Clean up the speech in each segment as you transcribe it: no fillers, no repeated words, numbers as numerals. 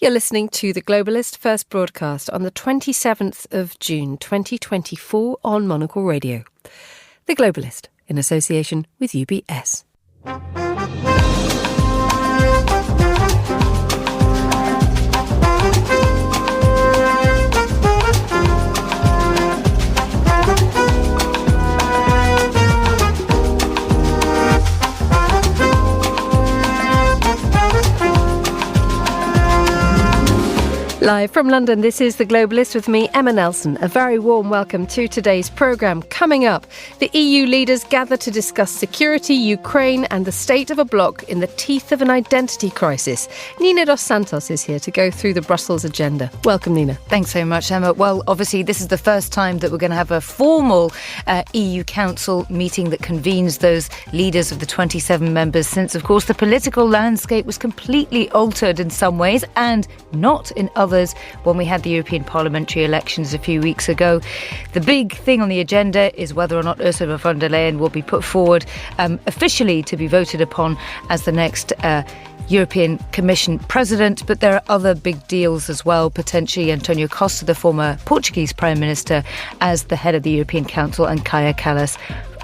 You're listening to The Globalist, first broadcast on the 27th of June 2024 on Monocle Radio. The Globalist, in association with UBS. Live from London, this is The Globalist with me, Emma Nelson. A very warm welcome to today's programme. Coming up, the EU leaders gather to discuss security, Ukraine and the state of a bloc in the teeth of an identity crisis. Nina dos Santos is here to go through the Brussels agenda. Welcome, Nina. Thanks so much, Emma. Well, obviously, this is the first time that we're going to have a formal EU Council meeting that convenes those leaders of the 27 members since, of course, the political landscape was completely altered in some ways and not in others when we had the European parliamentary elections a few weeks ago. The big thing on the agenda is whether or not Ursula von der Leyen will be put forward officially to be voted upon as the next European Commission President, but there are other big deals as well, potentially Antonio Costa, the former Portuguese Prime Minister, as the head of the European Council, and Kaja Kallas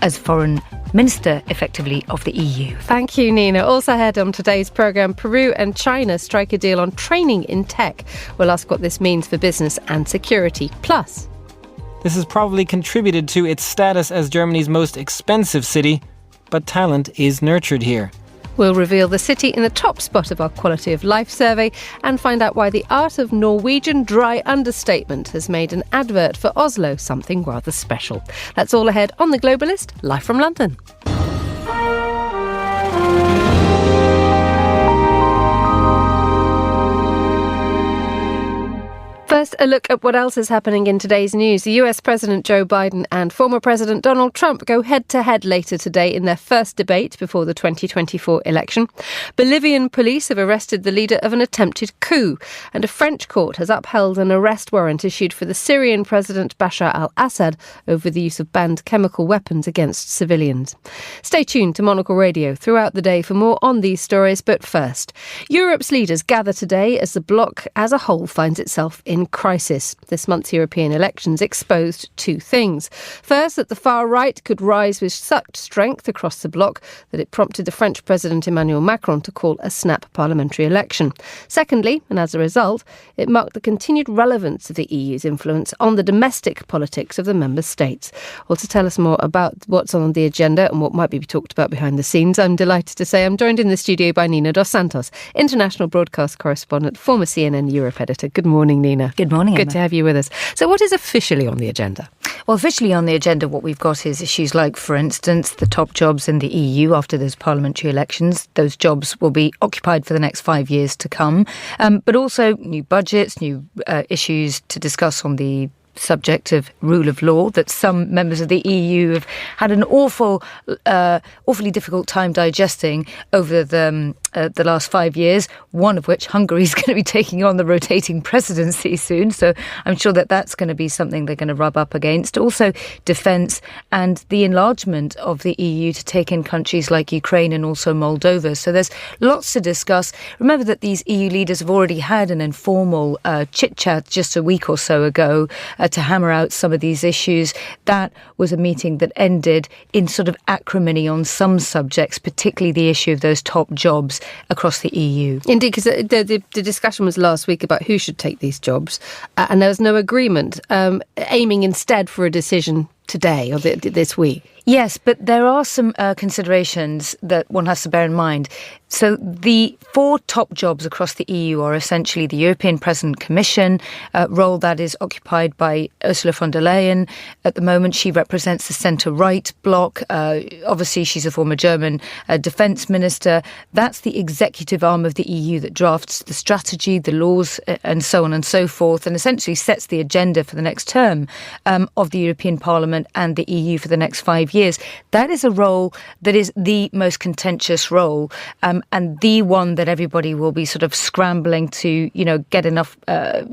as Foreign Minister, effectively, of the EU. Thank you, Nina. Also ahead on today's programme, Peru and China strike a deal on training in tech. We'll ask what this means for business and security. Plus, this has probably contributed to its status as Germany's most expensive city, but talent is nurtured here. We'll reveal the city in the top spot of our Quality of Life survey and find out why the art of Norwegian dry understatement has made an advert for Oslo something rather special. That's all ahead on The Globalist, live from London. First, a look at what else is happening in today's news. The US President Joe Biden and former President Donald Trump go head-to-head later today in their first debate before the 2024 election. Bolivian police have arrested the leader of an attempted coup, and a French court has upheld an arrest warrant issued for the Syrian President Bashar al-Assad over the use of banned chemical weapons against civilians. Stay tuned to Monocle Radio throughout the day for more on these stories, but first, Europe's leaders gather today as the bloc as a whole finds itself in crisis. This month's European elections exposed two things. First, that the far right could rise with such strength across the bloc that it prompted the French President Emmanuel Macron to call a snap parliamentary election. Secondly, and as a result, it marked the continued relevance of the EU's influence on the domestic politics of the member states. Well, to tell us more about what's on the agenda and what might be talked about behind the scenes, I'm delighted to say I'm joined in the studio by Nina dos Santos, international broadcast correspondent, former CNN Europe editor. Good morning, Nina. Good morning, Emma. Good to have you with us. So what is officially on the agenda? Well, officially on the agenda, what we've got is issues like, for instance, the top jobs in the EU after those parliamentary elections. Those jobs will be occupied for the next 5 years to come. But also new budgets, new issues to discuss on the subject of rule of law that some members of the EU have had an awfully difficult time digesting over the last 5 years, one of which Hungary is going to be taking on the rotating presidency soon. So I'm sure that that's going to be something they're going to rub up against. Also, defence and the enlargement of the EU to take in countries like Ukraine and also Moldova. So there's lots to discuss. Remember that these EU leaders have already had an informal chit-chat just a week or so ago to hammer out some of these issues. That was a meeting that ended in sort of acrimony on some subjects, particularly the issue of those top jobs across the EU. Indeed, because the discussion was last week about who should take these jobs, and there was no agreement, aiming instead for a decision today or this week. Yes, but there are some considerations that one has to bear in mind. So the four top jobs across the EU are essentially the European President Commission role that is occupied by Ursula von der Leyen. At the moment, she represents the centre-right bloc. Obviously, she's a former German defence minister. That's the executive arm of the EU that drafts the strategy, the laws, and so on and so forth, and essentially sets the agenda for the next term of the European Parliament and the EU for the next 5 years. years. That is a role that is the most contentious role, and the one that everybody will be sort of scrambling to, get enough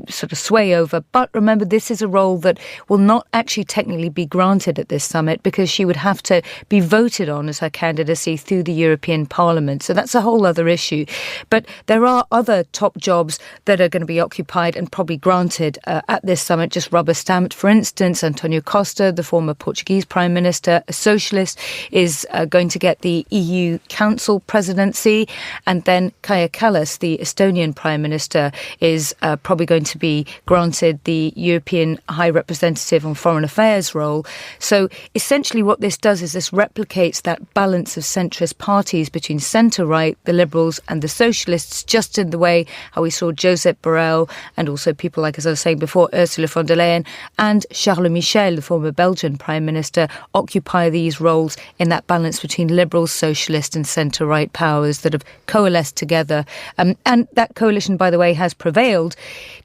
sort of sway over. But remember, this is a role that will not actually technically be granted at this summit, because she would have to be voted on as her candidacy through the European Parliament. So that's a whole other issue. But there are other top jobs that are going to be occupied and probably granted at this summit, just rubber stamped. For instance, Antonio Costa, the former Portuguese Prime Minister, a socialist, is going to get the EU Council presidency. And then Kaja Kallas, the Estonian Prime Minister, is probably going to be granted the European High Representative on Foreign Affairs role. So essentially what this does is this replicates that balance of centrist parties between centre-right, the Liberals and the Socialists, just in the way how we saw Josep Borrell and also people like, as I was saying before, Ursula von der Leyen and Charles Michel, the former Belgian Prime Minister, occupy these roles in that balance between Liberals, Socialist and centre-right powers that have coalesced together. And that coalition, by the way, has prevailed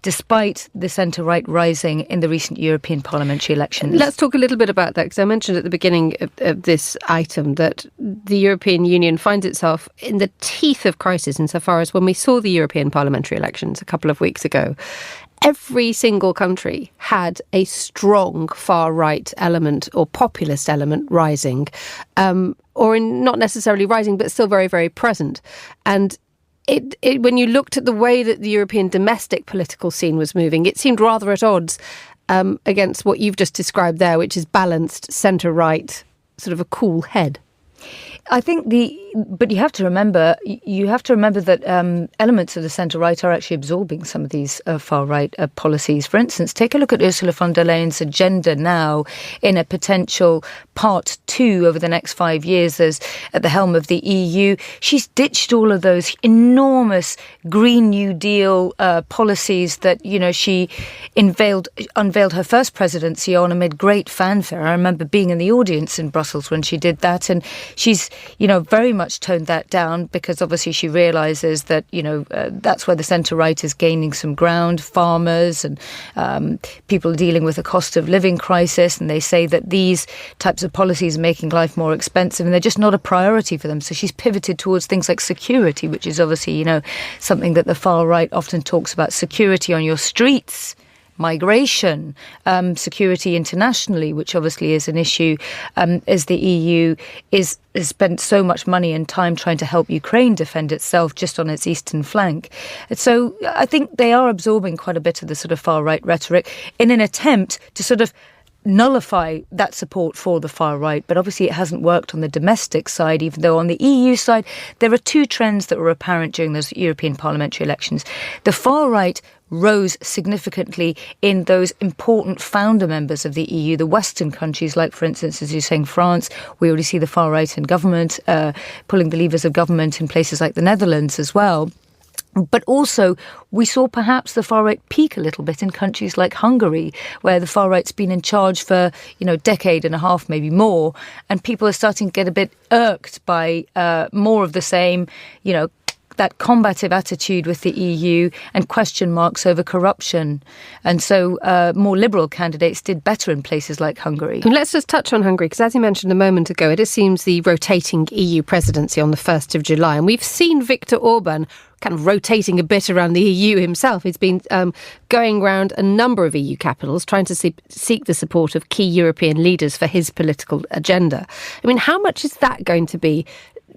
despite the centre-right rising in the recent European parliamentary elections. Let's talk a little bit about that, because I mentioned at the beginning of this item that the European Union finds itself in the teeth of crisis insofar as when we saw the European parliamentary elections a couple of weeks ago, every single country had a strong far-right element or populist element rising, not necessarily rising, but still very, very present. And when you looked at the way that the European domestic political scene was moving, it seemed rather at odds against what you've just described there, which is balanced, centre-right, sort of a cool head. I think but you have to remember that elements of the centre-right are actually absorbing some of these far-right policies. For instance, take a look at Ursula von der Leyen's agenda now in a potential part 2 over the next 5 years as at the helm of the EU. She's ditched all of those enormous Green New Deal policies that, she unveiled her first presidency on amid great fanfare. I remember being in the audience in Brussels when she did that, and she's, very much toned that down because obviously she realises that, that's where the centre-right is gaining some ground, farmers and people dealing with a cost of living crisis. And they say that these types of policies are making life more expensive and they're just not a priority for them. So she's pivoted towards things like security, which is obviously, something that the far right often talks about, security on your streets, migration, security internationally, which obviously is an issue as the EU has spent so much money and time trying to help Ukraine defend itself just on its eastern flank. And so I think they are absorbing quite a bit of the sort of far-right rhetoric in an attempt to sort of nullify that support for the far right. But obviously it hasn't worked on the domestic side, even though on the EU side there are two trends that were apparent during those European parliamentary elections. The far right rose significantly in those important founder members of the EU, the Western countries, like, for instance, as you're saying, France. We already see the far right in government, pulling the levers of government in places like the Netherlands as well. But also, we saw perhaps the far-right peak a little bit in countries like Hungary, where the far-right's been in charge for, decade and a half, maybe more, and people are starting to get a bit irked by more of the same, that combative attitude with the EU and question marks over corruption. And so more liberal candidates did better in places like Hungary. And let's just touch on Hungary, because as you mentioned a moment ago, it assumes the rotating EU presidency on the 1st of July. And we've seen Viktor Orban kind of rotating a bit around the EU himself. He's been going around a number of EU capitals trying to seek the support of key European leaders for his political agenda. I mean, how much is that going to be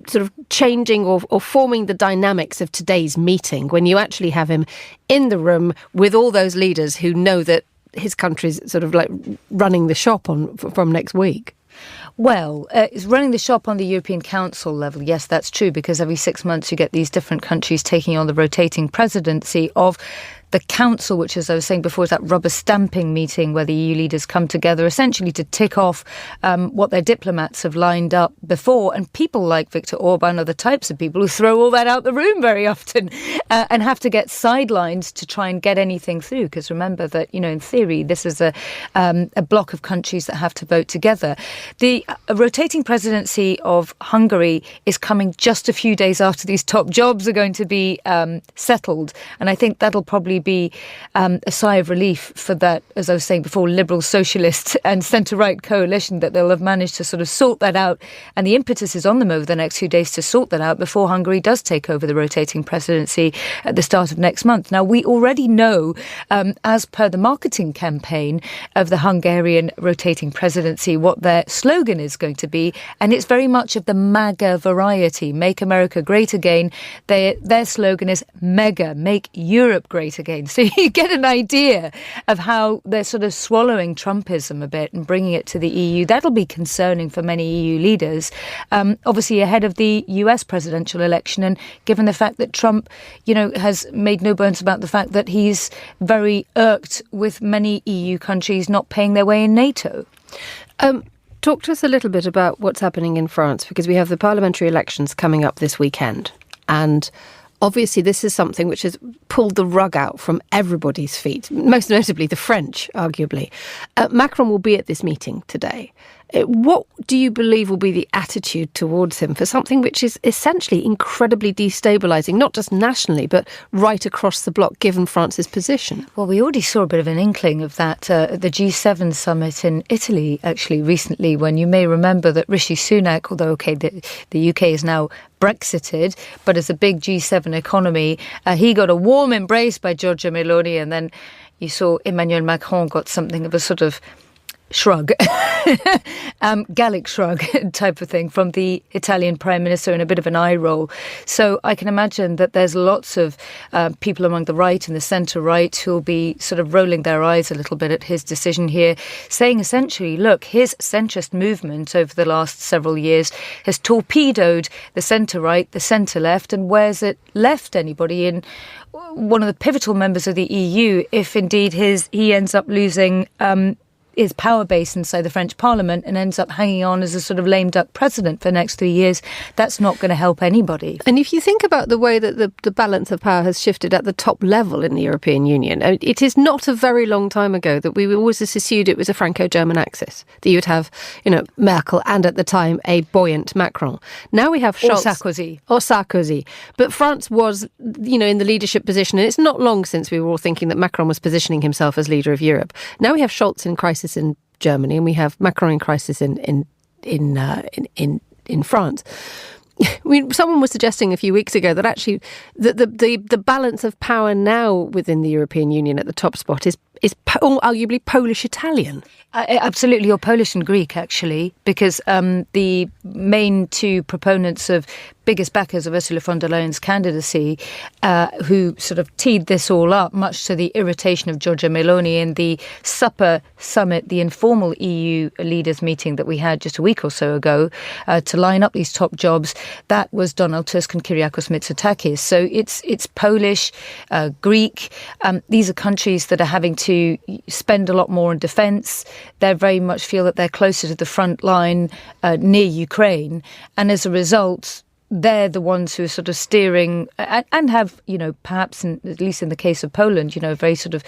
sort of changing or forming the dynamics of today's meeting when you actually have him in the room with all those leaders who know that his country's sort of like running the shop from next week? Well, it's running the shop on the European Council level. Yes, that's true, because every 6 months you get these different countries taking on the rotating presidency of the Council, which, as I was saying before, is that rubber stamping meeting where the EU leaders come together essentially to tick off what their diplomats have lined up before. And people like Viktor Orban are the types of people who throw all that out the room very often and have to get sidelined to try and get anything through. Because remember that, in theory, this is a block of countries that have to vote together. The rotating presidency of Hungary is coming just a few days after these top jobs are going to be settled. And I think that'll probably be a sigh of relief for that, as I was saying before, liberal socialist and centre-right coalition, that they'll have managed to sort of sort that out. And the impetus is on them over the next few days to sort that out before Hungary does take over the rotating presidency at the start of next month. Now, we already know, as per the marketing campaign of the Hungarian rotating presidency, what their slogan is going to be. And it's very much of the MAGA variety, Make America Great Again. Their slogan is MEGA, Make Europe Great Again. So you get an idea of how they're sort of swallowing Trumpism a bit and bringing it to the EU. That'll be concerning for many EU leaders, obviously ahead of the US presidential election. And given the fact that Trump, has made no bones about the fact that he's very irked with many EU countries not paying their way in NATO. Talk to us a little bit about what's happening in France, because we have the parliamentary elections coming up this weekend. And obviously this is something which has pulled the rug out from everybody's feet, most notably the French, arguably. Macron will be at this meeting today. What do you believe will be the attitude towards him for something which is essentially incredibly destabilising, not just nationally, but right across the bloc, given France's position? Well, we already saw a bit of an inkling of that at the G7 summit in Italy, actually, recently, when you may remember that Rishi Sunak, although, the UK is now Brexited, but as a big G7 economy, he got a warm embrace by Giorgia Meloni, and then you saw Emmanuel Macron got something of a sort of shrug, Gallic shrug type of thing from the Italian Prime Minister, and a bit of an eye roll. So I can imagine that there's lots of people among the right and the centre-right who'll be sort of rolling their eyes a little bit at his decision here, saying essentially, look, his centrist movement over the last several years has torpedoed the centre-right, the centre-left, and where's it left anybody in one of the pivotal members of the EU if indeed he ends up losing his power base inside the French Parliament and ends up hanging on as a sort of lame duck president for the next 3 years. That's not going to help anybody. And if you think about the way that the balance of power has shifted at the top level in the European Union, it is not a very long time ago that we always assumed it was a Franco-German axis, that you would have, Merkel and at the time a buoyant Macron. Now we have Scholz. Or Sarkozy. But France was, in the leadership position, and it's not long since we were all thinking that Macron was positioning himself as leader of Europe. Now we have Scholz in crisis in Germany, and we have Macron in crisis in France. Someone was suggesting a few weeks ago that actually the balance of power now within the European Union at the top spot is arguably Polish-Italian. Absolutely, or Polish and Greek, actually, because the main two proponents of biggest backers of Ursula von der Leyen's candidacy, who sort of teed this all up, much to the irritation of Giorgia Meloni in the supper summit, the informal EU leaders meeting that we had just a week or so ago, to line up these top jobs. That was Donald Tusk and Kyriakos Mitsotakis. So it's Polish, Greek. These are countries that are having to spend a lot more on defence. They very much feel that they're closer to the front line near Ukraine. And as a result, they're the ones who are sort of steering and have, perhaps, at least in the case of Poland, a very sort of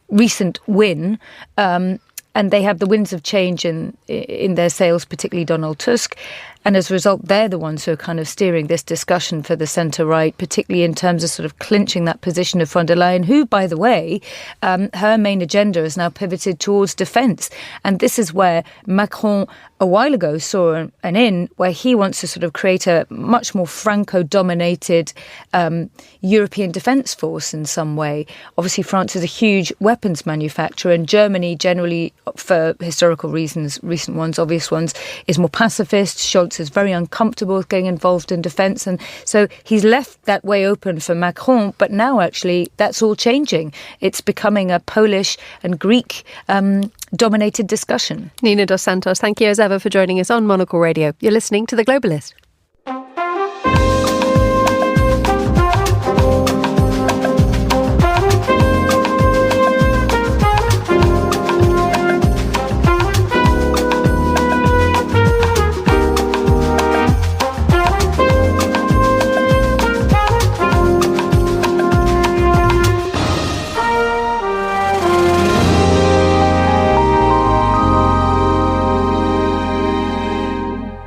recent win. And they have the winds of change in their sails, particularly Donald Tusk. And as a result, they're the ones who are kind of steering this discussion for the centre-right, particularly in terms of sort of clinching that position of von der Leyen, who, by the way, her main agenda is now pivoted towards defence. And this is where Macron, a while ago, saw an in where he wants to sort of create a much more Franco-dominated European defence force in some way. Obviously, France is a huge weapons manufacturer, and Germany generally, for historical reasons, recent ones, obvious ones, is more pacifist. Scholz is very uncomfortable with getting involved in defence, and so he's left that way open for Macron. But now, actually, that's all changing. It's becoming a Polish and Greek dominated discussion. Nina Dos Santos, thank you as ever for joining us on Monocle Radio. You're listening to The Globalist.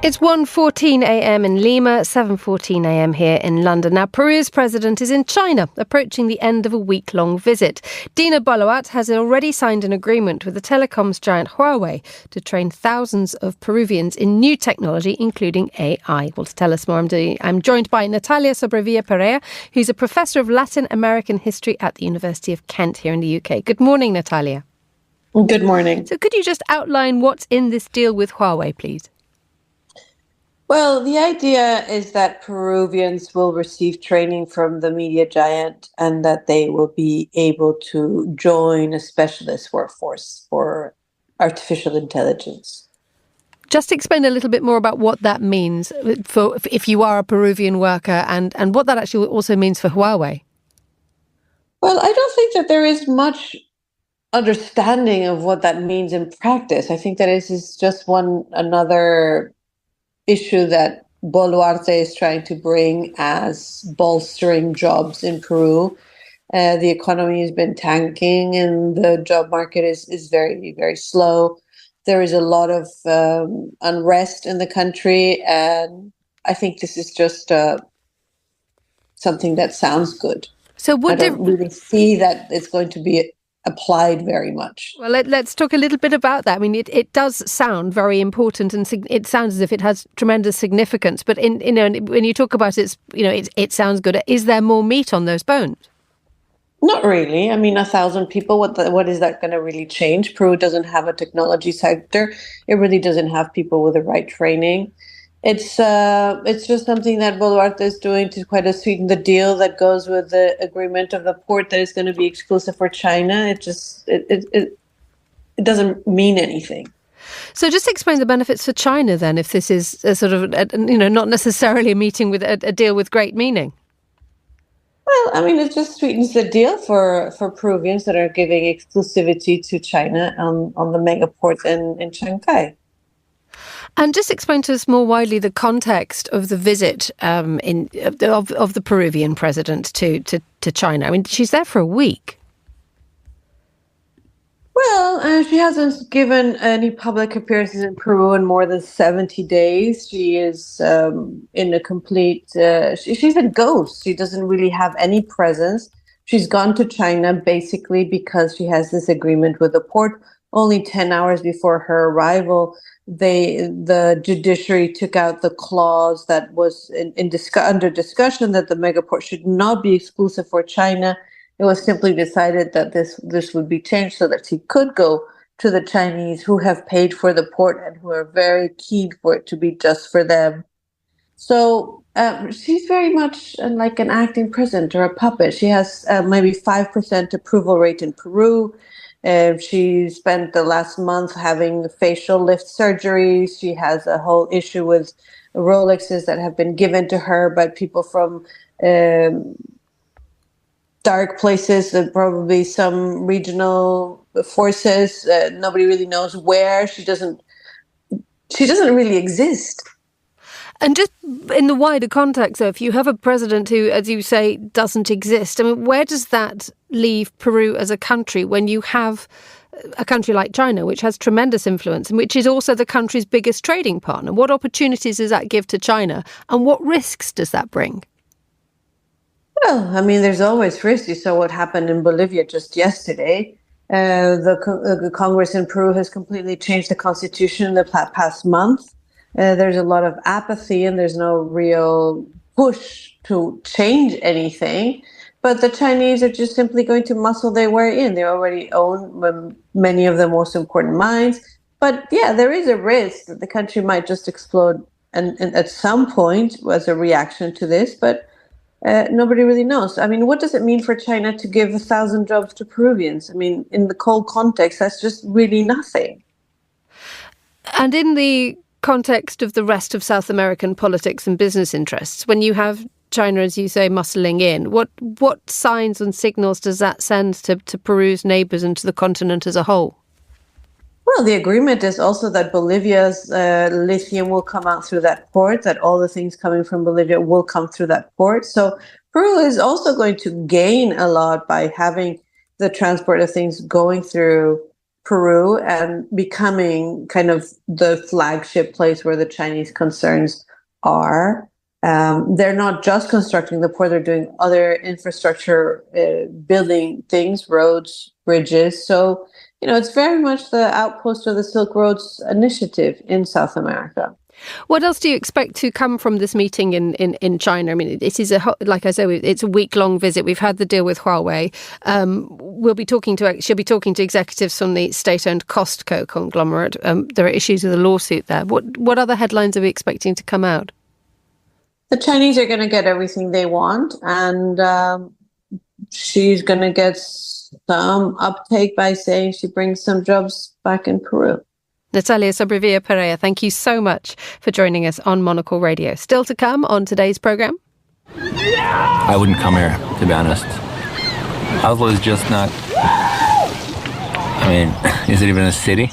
It's 1:14 a.m. in Lima, 7:14 a.m. here in London. Now, Peru's president is in China, approaching the end of a week-long visit. Dina Boluart has already signed an agreement with the telecoms giant Huawei to train thousands of Peruvians in new technology, including AI. Well, to tell us more, I'm joined by Natalia Sobrevilla Perea, who's a professor of Latin American history at the University of Kent here in the UK. Good morning, Natalia. Good morning. So could you just outline what's in this deal with Huawei, please? Well, the idea is that Peruvians will receive training from the media giant and that they will be able to join a specialist workforce for artificial intelligence. Just explain a little bit more about what that means for if you are a Peruvian worker and what that actually also means for Huawei. Well, I don't think that there is much understanding of what that means in practice. I think that is just another issue that Boluarte is trying to bring as bolstering jobs in Peru. The economy has been tanking and the job market is very, very slow. There is a lot of unrest in the country, and I think this is just something that sounds good. So I don't really see that it's going to be applied very much. Well, let's talk a little bit about that. I mean, it does sound very important, and it sounds as if it has tremendous significance. But when you talk about it sounds good. Is there more meat on those bones? Not really. I mean, 1,000 people. What is that going to really change? Peru doesn't have a technology sector. It really doesn't have people with the right training. It's just something that Boluarte is doing to kind of sweeten the deal that goes with the agreement of the port that is going to be exclusive for China. It doesn't mean anything. So just explain the benefits for China then, if this is a sort of not necessarily a meeting with a deal with great meaning. Well, I mean, it just sweetens the deal for Peruvians that are giving exclusivity to China on the mega port in Shanghai. And just explain to us more widely the context of the visit of the Peruvian president to China. I mean, she's there for a week. Well, she hasn't given any public appearances in Peru in more than 70 days. She is in a complete... she's a ghost. She doesn't really have any presence. She's gone to China basically because she has this agreement with the port. Only 10 hours before her arrival, the judiciary took out the clause that was under discussion that the megaport should not be exclusive for China. It was simply decided that this would be changed so that she could go to the Chinese who have paid for the port and who are very keen for it to be just for them. So she's very much like an acting president or a puppet. She has maybe 5% approval rate in Peru. She spent the last month having facial lift surgeries. She has a whole issue with Rolexes that have been given to her by people from dark places, and probably some regional forces. Nobody really knows where. She doesn't really exist. And just in the wider context, though, if you have a president who, as you say, doesn't exist, I mean, where does that leave Peru as a country when you have a country like China, which has tremendous influence and which is also the country's biggest trading partner? What opportunities does that give to China, and what risks does that bring? Well, I mean, there's always risks. You saw what happened in Bolivia just yesterday. The Congress in Peru has completely changed the constitution in the past month. There's a lot of apathy and there's no real push to change anything. But the Chinese are just simply going to muscle their way in. They already own many of the most important mines. But yeah, there is a risk that the country might just explode and at some point as a reaction to this. But nobody really knows. I mean, what does it mean for China to give 1,000 jobs to Peruvians? I mean, in the cold context, that's just really nothing. And in the context of the rest of South American politics and business interests, when you have China, as you say, muscling in, what signs and signals does that send to Peru's neighbours and to the continent as a whole? Well, the agreement is also that Bolivia's lithium will come out through that port, that all the things coming from Bolivia will come through that port. So Peru is also going to gain a lot by having the transport of things going through Peru and becoming kind of the flagship place where the Chinese concerns are. They're not just constructing the port, they're doing other infrastructure building things, roads, bridges. So, it's very much the outpost of the Silk Road's initiative in South America. What else do you expect to come from this meeting in China? I mean, it is like I say, it's a week-long visit. We've had the deal with Huawei. She'll be talking to executives from the state-owned Costco conglomerate. There are issues with a lawsuit there. What other headlines are we expecting to come out? The Chinese are going to get everything they want, and she's going to get some uptake by saying she brings some jobs back in Peru. Natalia Sobrevilla Perea, thank you so much for joining us on Monocle Radio. Still to come on today's programme. I wouldn't come here, to be honest. Oslo is just not... I mean, is it even a city?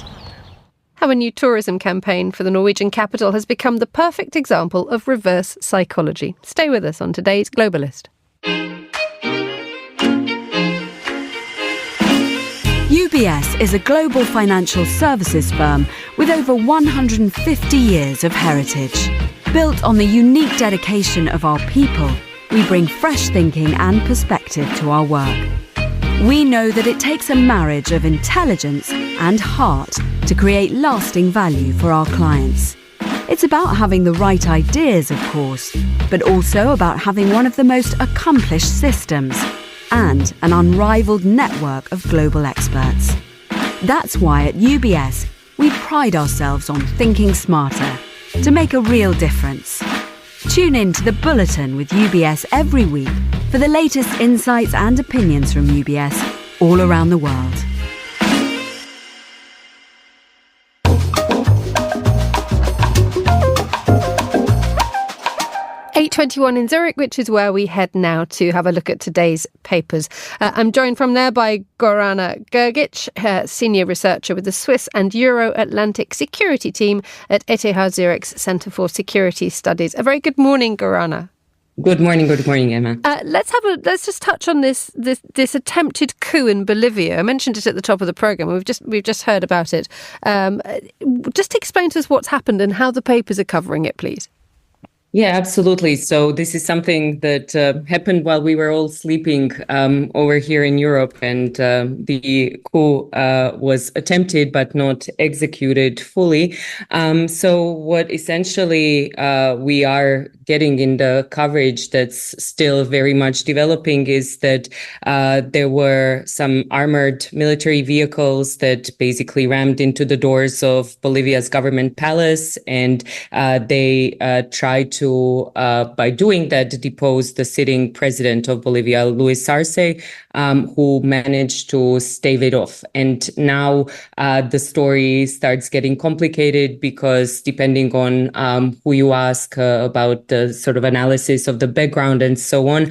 How a new tourism campaign for the Norwegian capital has become the perfect example of reverse psychology. Stay with us on today's Globalist. UBS is a global financial services firm with over 150 years of heritage. Built on the unique dedication of our people, we bring fresh thinking and perspective to our work. We know that it takes a marriage of intelligence and heart to create lasting value for our clients. It's about having the right ideas, of course, but also about having one of the most accomplished systems and an unrivaled network of global experts. That's why at UBS, we pride ourselves on thinking smarter to make a real difference. Tune in to The Bulletin with UBS every week for the latest insights and opinions from UBS all around the world. 8:21 in Zurich, which is where we head now to have a look at today's papers. I'm joined from there by Gorana Gergic, senior researcher with the Swiss and Euro-Atlantic security team at ETH Zurich's Centre for Security Studies. A very good morning, Gorana. Good morning, Emma. Let's just touch on this attempted coup in Bolivia. I mentioned it at the top of the programme. We've just heard about it. Just explain to us what's happened and how the papers are covering it, please. Yeah, absolutely. So this is something that happened while we were all sleeping over here in Europe, and the coup was attempted but not executed fully. So what essentially we are getting in the coverage that's still very much developing is that there were some armored military vehicles that basically rammed into the doors of Bolivia's government palace, and they tried to, by doing that, depose the sitting president of Bolivia, Luis Arce, who managed to stave it off. And now the story starts getting complicated because depending on who you ask about the sort of analysis of the background and so on,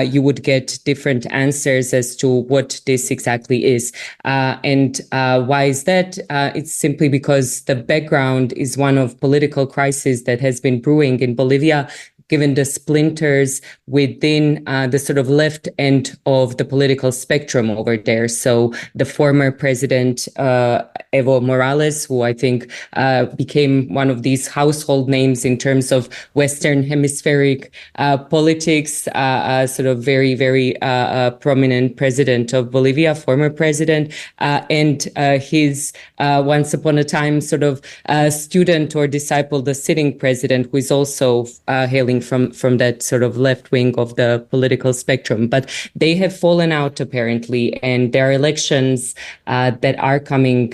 you would get different answers as to what this exactly is. And why is that? It's simply because the background is one of political crisis that has been brewing in Bolivia, given the splinters within the sort of left end of the political spectrum over there. So the former president, Evo Morales, who I think became one of these household names in terms of Western hemispheric politics, sort of very, very prominent president of Bolivia, former president, and his once upon a time sort of student or disciple, the sitting president, who is also hailing from that sort of left wing of the political spectrum. But they have fallen out, apparently, and there are elections that are coming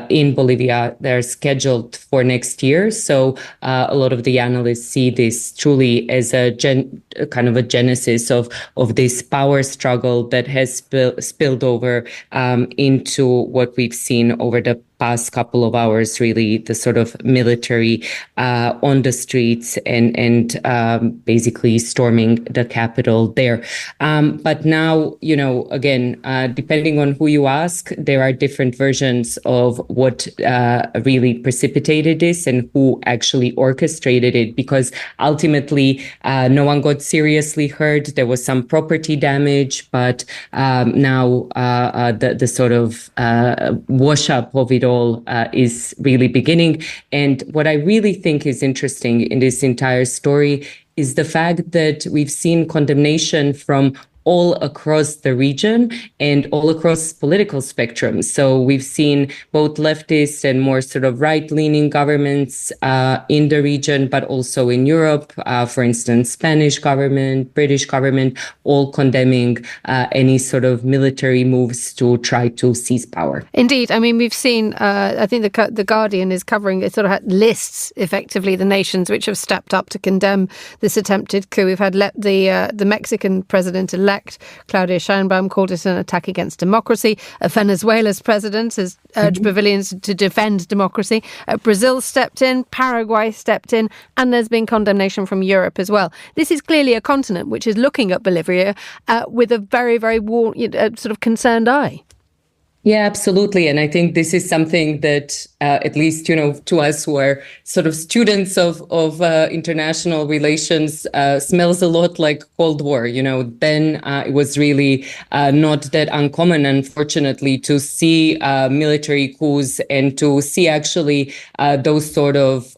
in Bolivia. They're scheduled for next year. So a lot of the analysts see this truly as a kind of a genesis of this power struggle that has spilled over into what we've seen over the past couple of hours, really the sort of military on the streets and basically storming the capital there. But now, again, depending on who you ask, there are different versions of what really precipitated this and who actually orchestrated it, because ultimately no one got seriously hurt. There was some property damage, but now the sort of wash up of it all is really beginning. And what I really think is interesting in this entire story is the fact that we've seen condemnation from all across the region and all across political spectrum. So we've seen both leftist and more sort of right-leaning governments in the region, but also in Europe, for instance, Spanish government, British government, all condemning any sort of military moves to try to seize power. Indeed. I mean, we've seen, I think the Guardian is covering, it sort of lists effectively the nations which have stepped up to condemn this attempted coup. We've had the Mexican president-elect Claudia Sheinbaum called it an attack against democracy. Venezuela's president has urged Brazilians to defend democracy. Brazil stepped in, Paraguay stepped in, and there's been condemnation from Europe as well. This is clearly a continent which is looking at Bolivia with a very, very sort of concerned eye. Yeah, absolutely. And I think this is something that, at least, to us who are sort of students of international relations, smells a lot like Cold War. Then it was really not that uncommon, unfortunately, to see military coups and to see actually those sort of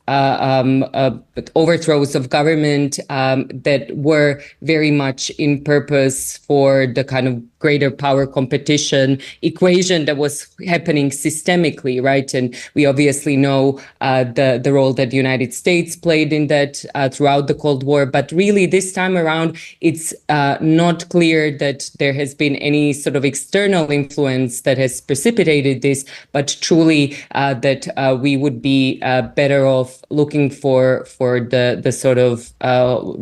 overthrows of government that were very much in purpose for the kind of greater power competition equation that was happening systemically, right? And we obviously know the role that the United States played in that throughout the Cold War. But really, this time around, it's not clear that there has been any sort of external influence that has precipitated this, but truly that we would be better off looking for the sort of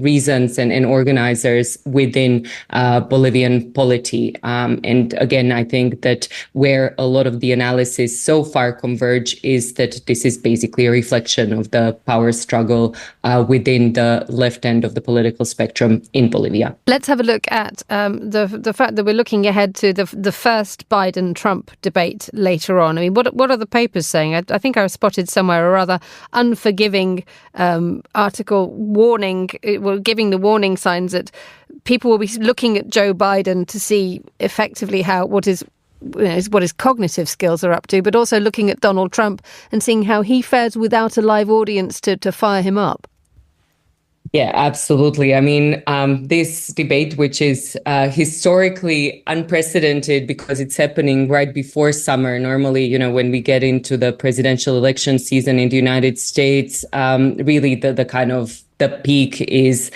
reasons and organizers within Bolivian polity. And again, I think that where a lot of the analysis so far converge is that this is basically a reflection of the power struggle within the left end of the political spectrum in Bolivia. Let's have a look at the fact that we're looking ahead to the first Biden-Trump debate later on. I mean, what are the papers saying? I think I spotted somewhere a rather unforgiving article giving the warning signs that people will be looking at Joe Biden to see effectively what his cognitive skills are up to, but also looking at Donald Trump and seeing how he fares without a live audience to fire him up. Yeah, absolutely. I mean, this debate, which is historically unprecedented because it's happening right before summer. Normally, when we get into the presidential election season in the United States, really the kind of the peak is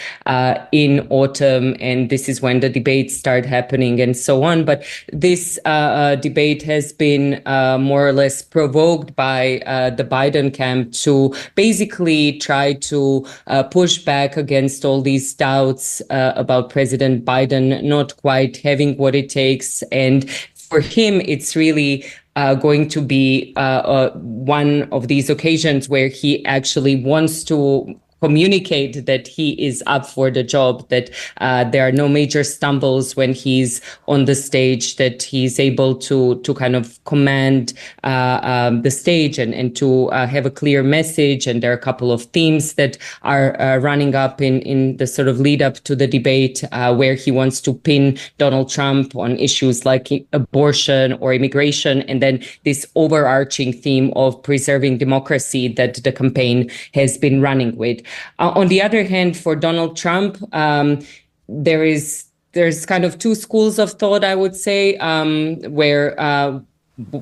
in autumn, and this is when the debates start happening and so on. But this debate has been more or less provoked by the Biden camp to basically try to push back against all these doubts about President Biden not quite having what it takes. And for him, it's really going to be one of these occasions where he actually wants to communicate that he is up for the job, that there are no major stumbles when he's on the stage, that he's able to kind of command the stage and to have a clear message. And there are a couple of themes that are running up in the sort of lead up to the debate where he wants to pin Donald Trump on issues like abortion or immigration, and then this overarching theme of preserving democracy that the campaign has been running with. On the other hand, for Donald Trump, there's kind of two schools of thought, I would say, where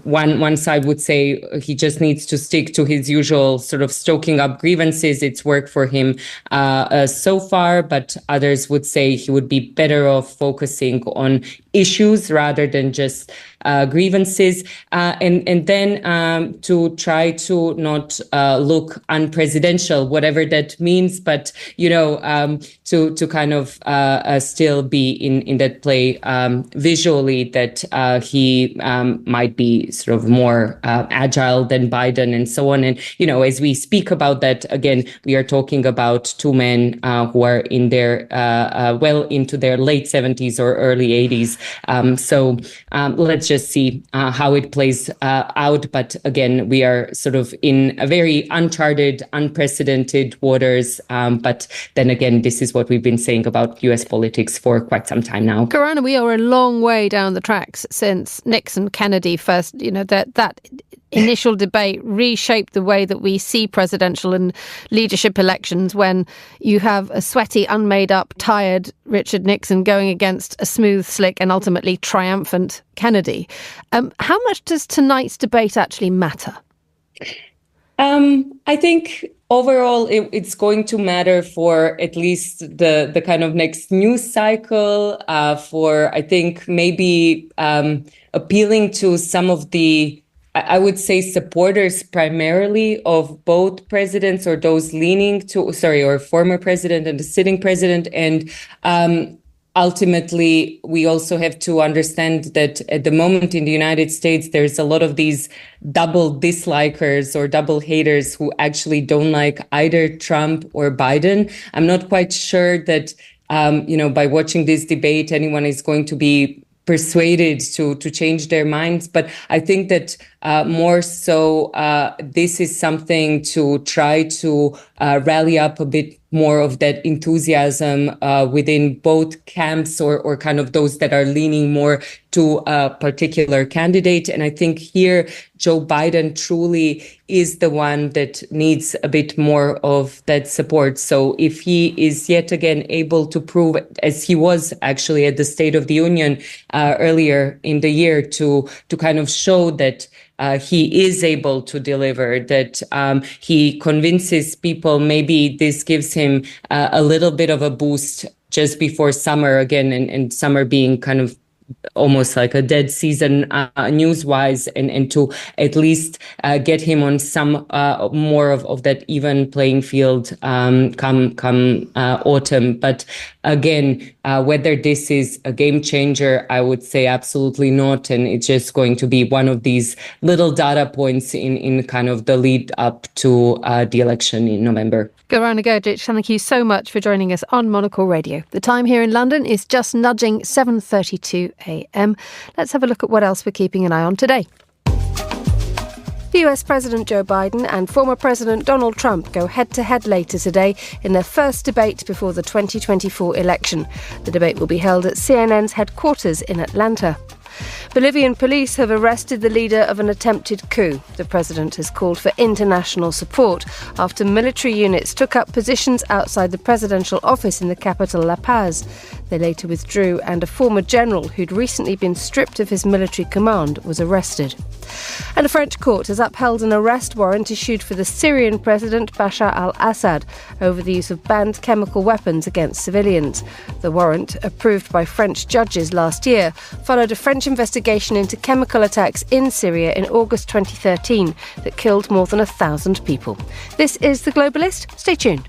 one side would say he just needs to stick to his usual sort of stoking up grievances. It's worked for him so far, but others would say he would be better off focusing on issues rather than just grievances, and then to try to not look unpresidential, whatever that means, but to kind of still be in that play visually that he might be be sort of more agile than Biden and so on. And, as we speak about that, again, we are talking about two men who are in their well into their late 70s or early 80s. So let's just see how it plays out. But again, we are sort of in a very uncharted, unprecedented waters. But then again, this is what we've been saying about US politics for quite some time now. Corona, we are a long way down the tracks since Nixon, Kennedy first, that initial debate reshaped the way that we see presidential and leadership elections, when you have a sweaty, unmade up, tired Richard Nixon going against a smooth, slick and ultimately triumphant Kennedy. How much does tonight's debate actually matter? I think overall it's going to matter for at least the kind of next news cycle, for I think maybe appealing to some of the, I would say, supporters primarily of both presidents, or those leaning to, or former president and the sitting president. And ultimately, we also have to understand that at the moment in the United States, there's a lot of these double dislikers or double haters who actually don't like either Trump or Biden. I'm not quite sure that, by watching this debate, anyone is going to be persuaded to change their minds. But I think that more so, this is something to try to rally up a bit more of that enthusiasm within both camps, or kind of those that are leaning more to a particular candidate. And I think here, Joe Biden truly is the one that needs a bit more of that support. So if he is yet again able to prove, as he was actually at the State of the Union earlier in the year, to kind of show that he is able to deliver, that he convinces people, maybe this gives him a little bit of a boost just before summer again, and summer being kind of almost like a dead season news-wise, and to at least get him on some more of that even playing field come autumn. But again, whether this is a game changer, I would say absolutely not. And it's just going to be one of these little data points in kind of the lead up to the election in November. Gorana Gerdic, thank you so much for joining us on Monocle Radio. The time here in London is just nudging 7:32 a.m. Let's have a look at what else we're keeping an eye on today. US President Joe Biden and former President Donald Trump go head-to-head later today in their first debate before the 2024 election. The debate will be held at CNN's headquarters in Atlanta. Bolivian police have arrested the leader of an attempted coup. The president has called for international support after military units took up positions outside the presidential office in the capital, La Paz. They later withdrew, and a former general who'd recently been stripped of his military command was arrested. And a French court has upheld an arrest warrant issued for the Syrian president Bashar al-Assad over the use of banned chemical weapons against civilians. The warrant, approved by French judges last year, followed a French investigation into chemical attacks in Syria in August 2013 that killed more than 1,000 people. This is The Globalist. Stay tuned.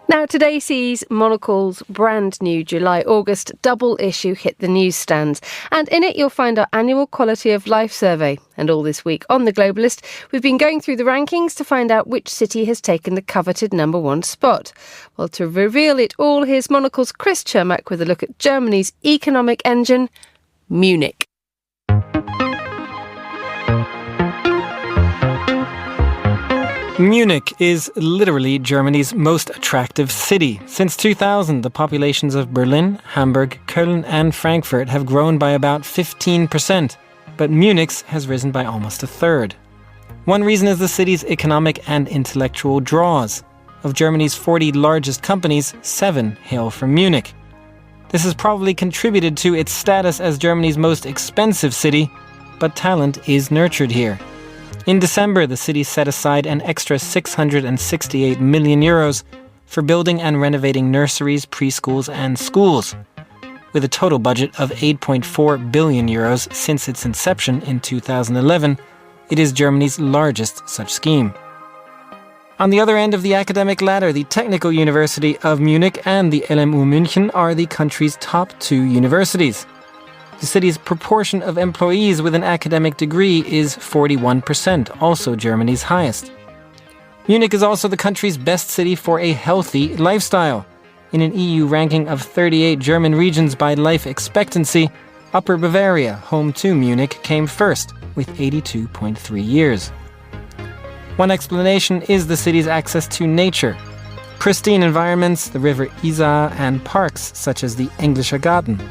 Now, today sees Monocle's brand new July-August double issue hit the newsstands. And in it, you'll find our annual Quality of Life survey. And all this week on The Globalist, we've been going through the rankings to find out which city has taken the coveted number one spot. Well, to reveal it all, here's Monocle's Chris Chermak with a look at Germany's economic engine, Munich. Munich is literally Germany's most attractive city. Since 2000, the populations of Berlin, Hamburg, Cologne and Frankfurt have grown by about 15%, but Munich's has risen by almost a third. One reason is the city's economic and intellectual draws. Of Germany's 40 largest companies, 7 hail from Munich. This has probably contributed to its status as Germany's most expensive city, but talent is nurtured here. In December, the city set aside an extra 668 million euros for building and renovating nurseries, preschools and schools. With a total budget of 8.4 billion euros since its inception in 2011, it is Germany's largest such scheme. On the other end of the academic ladder, the Technical University of Munich and the LMU München are the country's top two universities. The city's proportion of employees with an academic degree is 41%, also Germany's highest. Munich is also the country's best city for a healthy lifestyle. In an EU ranking of 38 German regions by life expectancy, Upper Bavaria, home to Munich, came first with 82.3 years. One explanation is the city's access to nature. Pristine environments, the river Isar, and parks such as the Englischer Garten.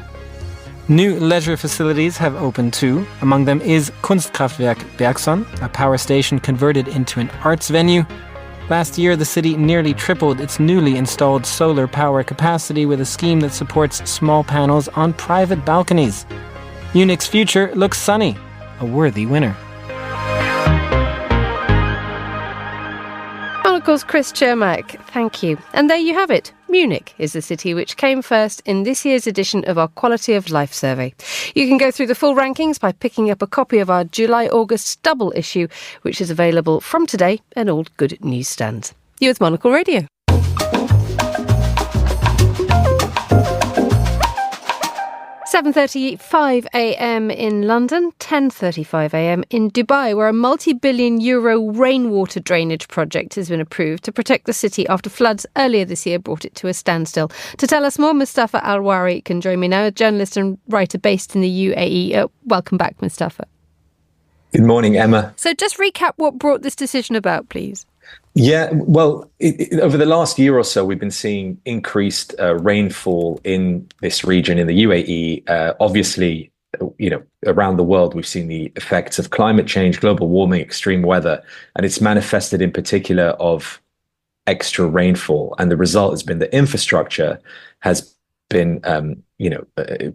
New leisure facilities have opened too. Among them is Kunstkraftwerk Bergson, a power station converted into an arts venue. Last year, the city nearly tripled its newly installed solar power capacity with a scheme that supports small panels on private balconies. Munich's future looks sunny, a worthy winner. Monocle's Chris Chermak, thank you. And there you have it. Munich is the city which came first in this year's edition of our Quality of Life survey. You can go through the full rankings by picking up a copy of our July-August double issue, which is available from today at all good newsstands. You're with Monocle Radio. 7:35 a.m. in London, 10:35 a.m. in Dubai, where a multi-billion euro rainwater drainage project has been approved to protect the city after floods earlier this year brought it to a standstill. To tell us more, Mustafa Al-Wari can join me now, a journalist and writer based in the UAE. Welcome back, Mustafa. Good morning, Emma. So just recap what brought this decision about, please. Yeah, well, over the last year or so, we've been seeing increased rainfall in this region, in the UAE. Obviously, around the world, we've seen the effects of climate change, global warming, extreme weather, and it's manifested in particular of extra rainfall. And the result has been that infrastructure has been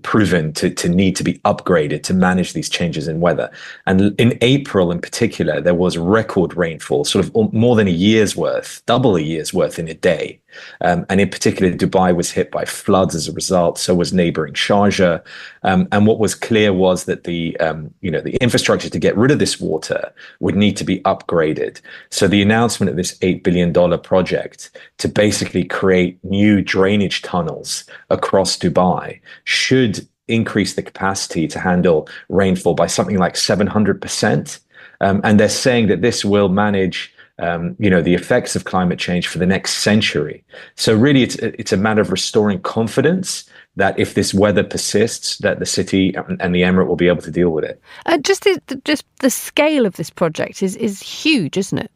proven to need to be upgraded to manage these changes in weather. And in April in particular, there was record rainfall, sort of more than a year's worth, double a year's worth in a day. And in particular, Dubai was hit by floods as a result. So was neighboring Sharjah. And what was clear was that the infrastructure to get rid of this water would need to be upgraded. So the announcement of this $8 billion project to basically create new drainage tunnels across Dubai should increase the capacity to handle rainfall by something like 700%. And they're saying that this will manage the effects of climate change for the next century. So really, it's a matter of restoring confidence that if this weather persists, that the city and the emirate will be able to deal with it. Just the scale of this project is huge, isn't it?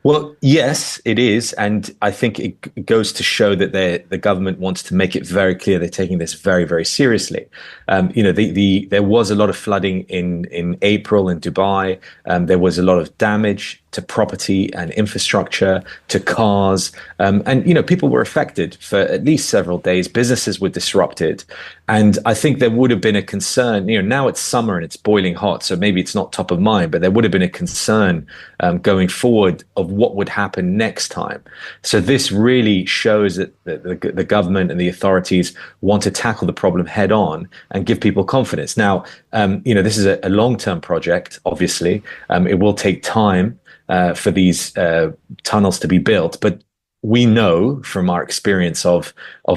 Well, yes, it is. And I think it goes to show that the government wants to make it very clear they're taking this very, very seriously. There was a lot of flooding in April in Dubai. There was a lot of damage to property and infrastructure, to cars. And people were affected for at least several days. Businesses were disrupted. And I think there would have been a concern, now it's summer and it's boiling hot, so maybe it's not top of mind, but there would have been a concern going forward of what would happen next time. So this really shows that the government and the authorities want to tackle the problem head on and give people confidence. Now, this is a long-term project, obviously. It will take time for these tunnels to be built, but we know from our experience of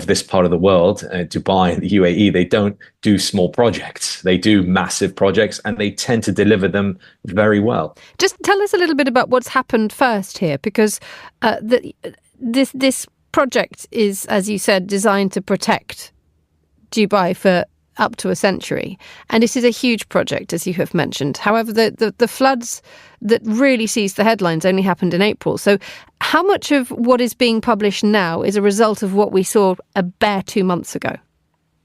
this part of the world, Dubai and the UAE, they don't do small projects. They do massive projects, and they tend to deliver them very well. Just tell us a little bit about what's happened first here, because this project is, as you said, designed to protect Dubai for up to a century. And this is a huge project, as you have mentioned. However, the floods that really seized the headlines only happened in April. So how much of what is being published now is a result of what we saw a bare 2 months ago?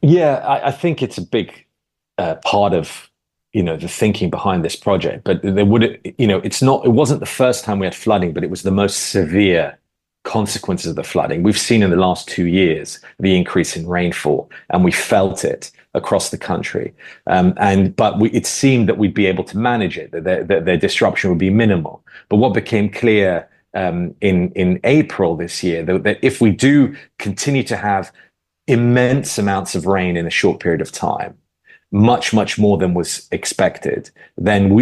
Yeah, I think it's a big part of the thinking behind this project. But it wasn't the first time we had flooding, but it was the most severe consequences of the flooding. We've seen in the last 2 years the increase in rainfall, and we felt it across the country. It seemed that we'd be able to manage it, that their disruption would be minimal. But what became clear in April this year, that if we do continue to have immense amounts of rain in a short period of time, much, much more than was expected, then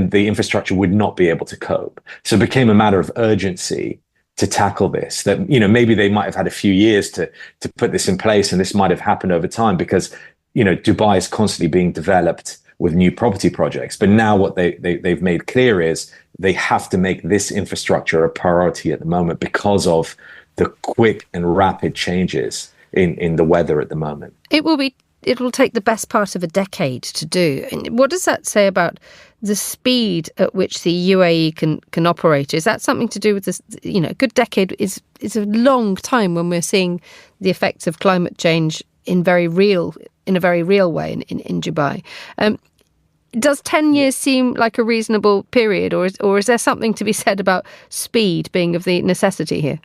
the infrastructure would not be able to cope. So it became a matter of urgency to tackle this, that, maybe they might have had a few years to put this in place, and this might have happened over time because, Dubai is constantly being developed with new property projects. But now what they've made clear is they have to make this infrastructure a priority at the moment because of the quick and rapid changes in the weather at the moment. It will take the best part of a decade to do. And what does that say about the speed at which the UAE can operate? Is that something to do with this? A good decade is a long time when we're seeing the effects of climate change in a very real way in Dubai. Does 10 years seem like a reasonable period, or is there something to be said about speed being of the necessity here?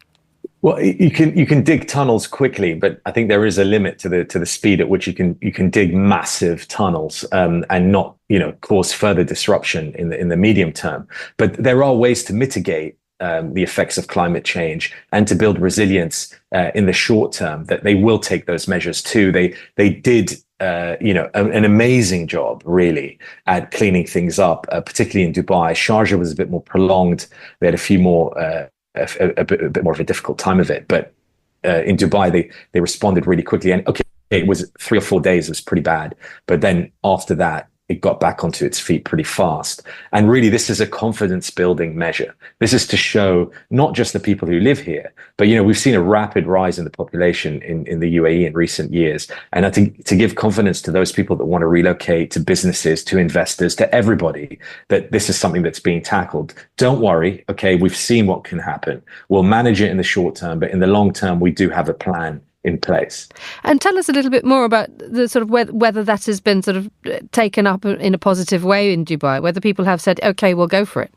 Well, you can dig tunnels quickly, but I think there is a limit to the speed at which you can dig massive tunnels and not cause further disruption in the medium term. But there are ways to mitigate the effects of climate change and to build resilience in the short term. That they will take those measures too. They did an amazing job really at cleaning things up, particularly in Dubai. Sharjah was a bit more prolonged. They had a few more. A bit more of a difficult time of it, but in Dubai they responded really quickly, and it was 3 or 4 days. It was pretty bad, but then after that it got back onto its feet pretty fast. And really, this is a confidence building measure. This is to show not just the people who live here, but we've seen a rapid rise in the population in the UAE in recent years, and I think to give confidence to those people that want to relocate, to businesses, to investors, to everybody, that this is something that's being tackled. Don't worry, we've seen what can happen. We'll manage it in the short term, but in the long term we do have a plan in place. And tell us a little bit more about the sort of whether that has been sort of taken up in a positive way in Dubai, whether people have said, okay, we'll go for it.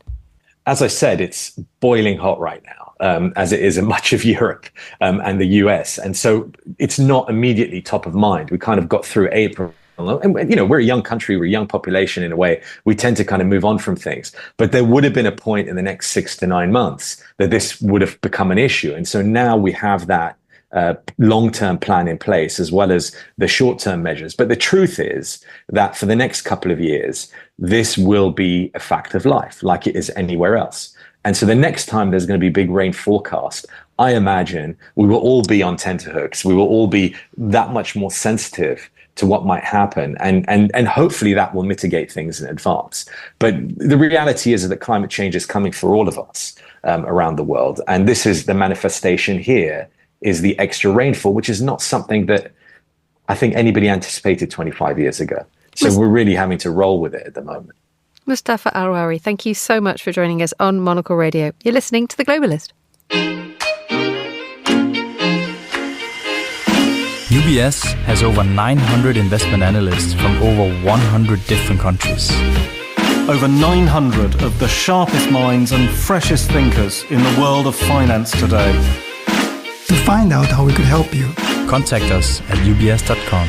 As I said, it's boiling hot right now, as it is in much of Europe and the US. And so it's not immediately top of mind. We kind of got through April. And, we're a young country, we're a young population in a way. We tend to kind of move on from things. But there would have been a point in the next 6 to 9 months that this would have become an issue. And so now we have that long-term plan in place, as well as the short-term measures. But the truth is that for the next couple of years, this will be a fact of life, like it is anywhere else. And so the next time there's going to be big rain forecast, I imagine we will all be on tenterhooks. We will all be that much more sensitive to what might happen. And hopefully that will mitigate things in advance. But the reality is that climate change is coming for all of us around the world. And this is the manifestation here, is the extra rainfall, which is not something that I think anybody anticipated 25 years ago. So we're really having to roll with it at the moment. Mustafa Alrawi, thank you so much for joining us on Monocle Radio. You're listening to The Globalist. UBS has over 900 investment analysts from over 100 different countries. Over 900 of the sharpest minds and freshest thinkers in the world of finance today. To find out how we could help you, contact us at ubs.com.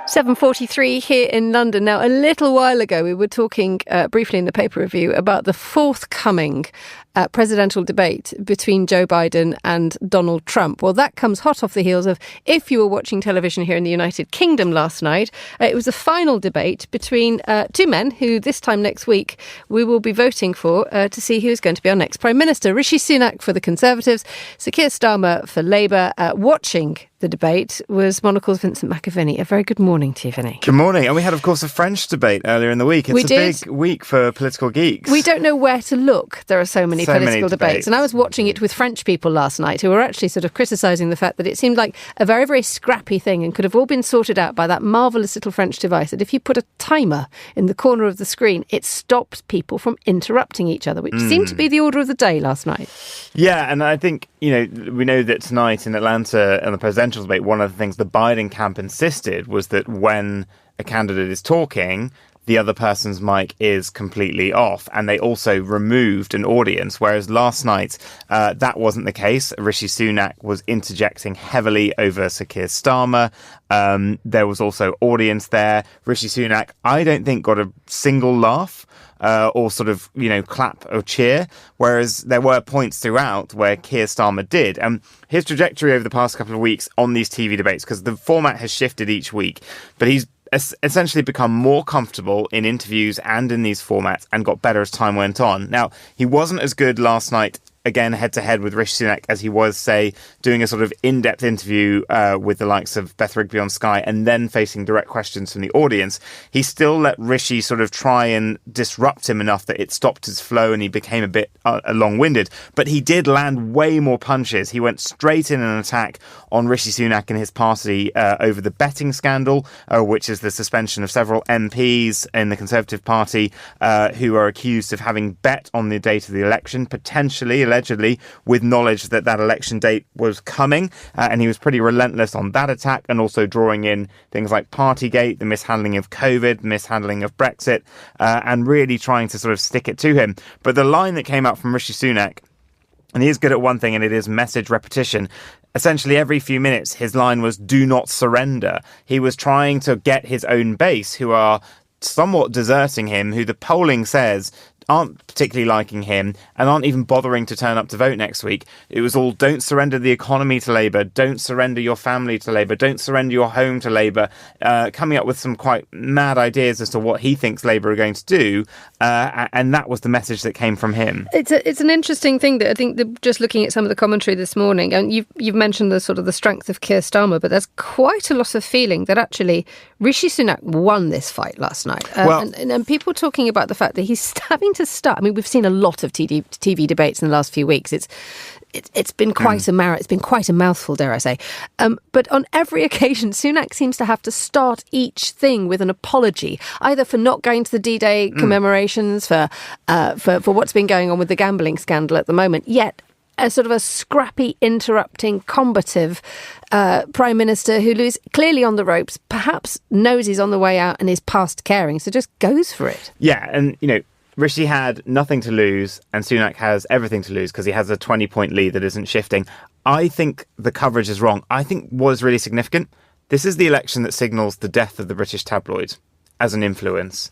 7:43 here in London. Now, a little while ago, we were talking briefly in the paper review about the forthcoming presidential debate between Joe Biden and Donald Trump. Well, that comes hot off the heels of, if you were watching television here in the United Kingdom last night, it was the final debate between two men who this time next week we will be voting for to see who's going to be our next Prime Minister. Rishi Sunak for the Conservatives, Sir Keir Starmer for Labour. Watching the debate was Monocle's Vincent McAviney. A very good morning to you, Vinny. Good morning. And we had, of course, a French debate earlier in the week. It's big week for political geeks. We don't know where to look. There are so many political debates. And I was watching it with French people last night who were actually sort of criticising the fact that it seemed like a very, very scrappy thing and could have all been sorted out by that marvellous little French device that if you put a timer in the corner of the screen, it stopped people from interrupting each other, which seemed to be the order of the day last night. Yeah, and I think, we know that tonight in Atlanta on the presidential debate, one of the things the Biden camp insisted was that when a candidate is talking, the other person's mic is completely off. And they also removed an audience, whereas last night that wasn't the case. Rishi Sunak was interjecting heavily over Sir Keir Starmer. There was also audience there. Rishi Sunak, I don't think, got a single laugh. Or sort of, clap or cheer, whereas there were points throughout where Keir Starmer did. His trajectory over the past couple of weeks on these TV debates, because the format has shifted each week, but he's essentially become more comfortable in interviews and in these formats and got better as time went on. Now, he wasn't as good last night, again, head-to-head with Rishi Sunak as he was, say, doing a sort of in-depth interview with the likes of Beth Rigby on Sky and then facing direct questions from the audience. He still let Rishi sort of try and disrupt him enough that it stopped his flow and he became a bit long-winded. But he did land way more punches. He went straight in an attack on Rishi Sunak and his party over the betting scandal, which is the suspension of several MPs in the Conservative Party who are accused of having bet on the date of the election, allegedly, with knowledge that that election date was coming. And he was pretty relentless on that attack and also drawing in things like Partygate, the mishandling of COVID, mishandling of Brexit, and really trying to sort of stick it to him. But the line that came out from Rishi Sunak, and he is good at one thing, and it is message repetition. Essentially, every few minutes, his line was, "Do not surrender." He was trying to get his own base, who are somewhat deserting him, who the polling says aren't particularly liking him and aren't even bothering to turn up to vote next week. It was all, don't surrender the economy to Labour, don't surrender your family to Labour, don't surrender your home to Labour, coming up with some quite mad ideas as to what he thinks Labour are going to do. And that was the message that came from him. It's an interesting thing that I think that just looking at some of the commentary this morning, and you've mentioned the sort of the strength of Keir Starmer, but there's quite a lot of feeling that actually Rishi Sunak won this fight last night. And people talking about the fact that he's having to start. I mean, we've seen a lot of TV debates in the last few weeks. It's been quite it's been quite a mouthful, dare I say. But on every occasion, Sunak seems to have to start each thing with an apology, either for not going to the D-Day commemorations, for what's been going on with the gambling scandal at the moment. Yet, a sort of a scrappy, interrupting, combative Prime Minister who is clearly on the ropes, perhaps knows he's on the way out and is past caring, so just goes for it. Yeah, and, Rishi had nothing to lose and Sunak has everything to lose because he has a 20-point lead that isn't shifting. I think the coverage is wrong. I think what is really significant, this is the election that signals the death of the British tabloid as an influence.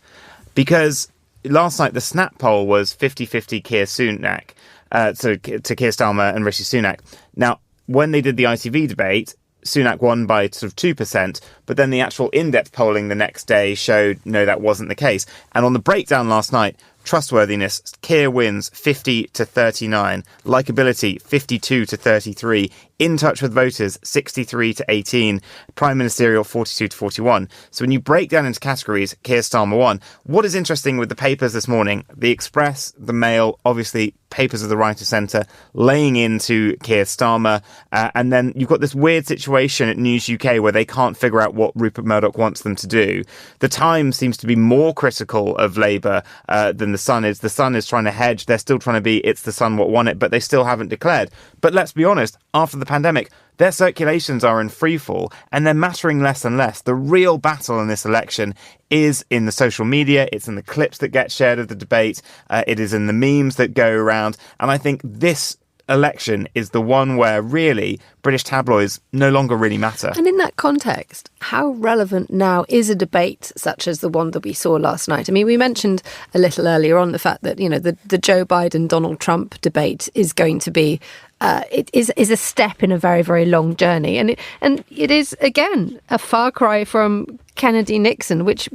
Because last night, the Snap poll was 50-50 Keir Sunak, to Keir Starmer and Rishi Sunak. Now, when they did the ITV debate, Sunak won by sort of 2%, but then the actual in-depth polling the next day showed, no, that wasn't the case. And on the breakdown last night, trustworthiness, Keir wins 50-39, likability 52-33, in touch with voters 63-18, prime ministerial 42-41. So when you break down into categories, Keir Starmer won. What is interesting with the papers this morning, the Express, the Mail, obviously papers of the right of centre, laying into Keir Starmer, and then you've got this weird situation at News UK where they can't figure out what Rupert Murdoch wants them to do. The Times seems to be more critical of Labour than The Sun is. The Sun is trying to hedge. They're still trying to be, it's The Sun what won it, but they still haven't declared. But let's be honest, after the pandemic, their circulations are in freefall and they're mattering less and less. The real battle in this election is in the social media. It's in the clips that get shared of the debate. It is in the memes that go around. And I think this election is the one where really British tabloids no longer really matter. And in that context, how relevant now is a debate such as the one that we saw last night? I mean, we mentioned a little earlier on the fact that, the Joe Biden-Donald Trump debate is going to be it is a step in a very, very long journey. And it is, again, a far cry from Kennedy-Nixon, which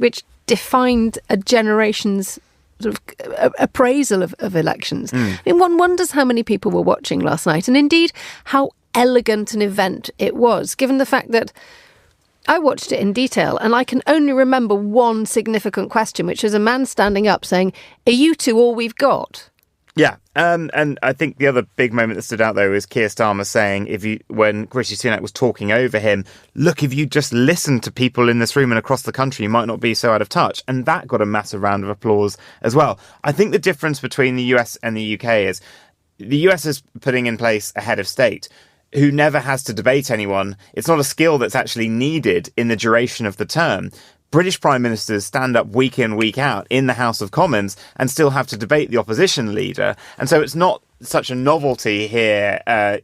defined a generation's sort of appraisal of elections. I mean, one wonders how many people were watching last night, and indeed how elegant an event it was, given the fact that I watched it in detail and I can only remember one significant question, which was a man standing up saying, "Are you two all we've got?" Yeah, and I think the other big moment that stood out, though, is Keir Starmer saying, when Rishi Sunak was talking over him, look, if you just listen to people in this room and across the country, you might not be so out of touch. And that got a massive round of applause as well. I think the difference between the US and the UK is the US is putting in place a head of state who never has to debate anyone. It's not a skill that's actually needed in the duration of the term. British prime ministers stand up week in, week out in the House of Commons and still have to debate the opposition leader. And so it's not such a novelty here, that